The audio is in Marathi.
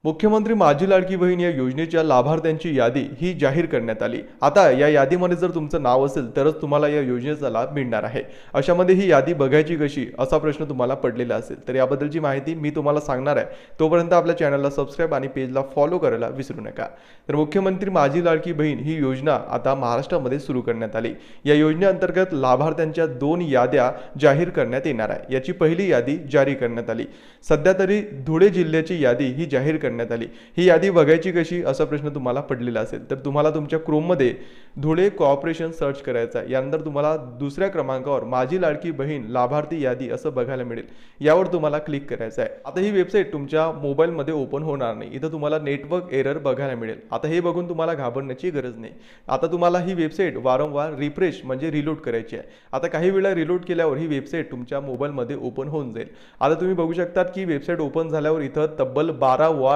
मुख्यमंत्री माझी लाडकी बहीण या योजनेच्या लाभार्थ्यांची यादी ही जाहीर करण्यात आली। आता या यादीमध्ये जर तुमचं नाव असेल तरच तुम्हाला या योजनेचा लाभ मिळणार आहे। अशामध्ये ही यादी बघायची कशी असा प्रश्न तुम्हाला पडलेला असेल तर याबद्दलची माहिती मी तुम्हाला सांगणार आहे। तोपर्यंत आपल्या चॅनलला सबस्क्राइब आणि पेजला फॉलो करायला विसरू नका। तर मुख्यमंत्री माझी लाडकी बहीण ही योजना आता महाराष्ट्रामध्ये सुरू करण्यात आली। या योजनेअंतर्गत लाभार्थ्यांच्या 2 याद्या जाहीर करण्यात येणार आहे। याची पहिली यादी जारी करण्यात आली। सध्या तरी धुळे जिल्ह्याची यादी ही जाहीर करण्यात आली। ही यादी बघायची कशी असा प्रश्न तुम्हाला पडलेला असेल तर तुम्हाला तुमच्या क्रोम मध्ये धुळे कोऑपरेशन सर्च करायचा आहे। यानंतर तुम्हाला दुसऱ्या क्रमांकावर माझी लाडकी बहीण लाभार्थी यादी असं बघायला मिळेल। यावर तुम्हाला क्लिक करायचं आहे। आता ही वेबसाईट तुमच्या मोबाईल मध्ये ओपन होणार नाही। इथं तुम्हाला नेटवर्क एरर बघायला मिळेल। आता हे बघून तुम्हाला घाबरण्याची गरज नाही। आता तुम्हाला ही वेबसाईट वारंवार रिफ्रेश म्हणजे रिलोड करायची आहे। आता काही वेळा रिलोड केल्यावर ही वेबसाईट तुमच्या मोबाईल मध्ये ओपन होऊन जाईल। आता तुम्ही बघू शकता की वेबसाईट ओपन झाल्यावर इथं तब्बल 12 वार्ड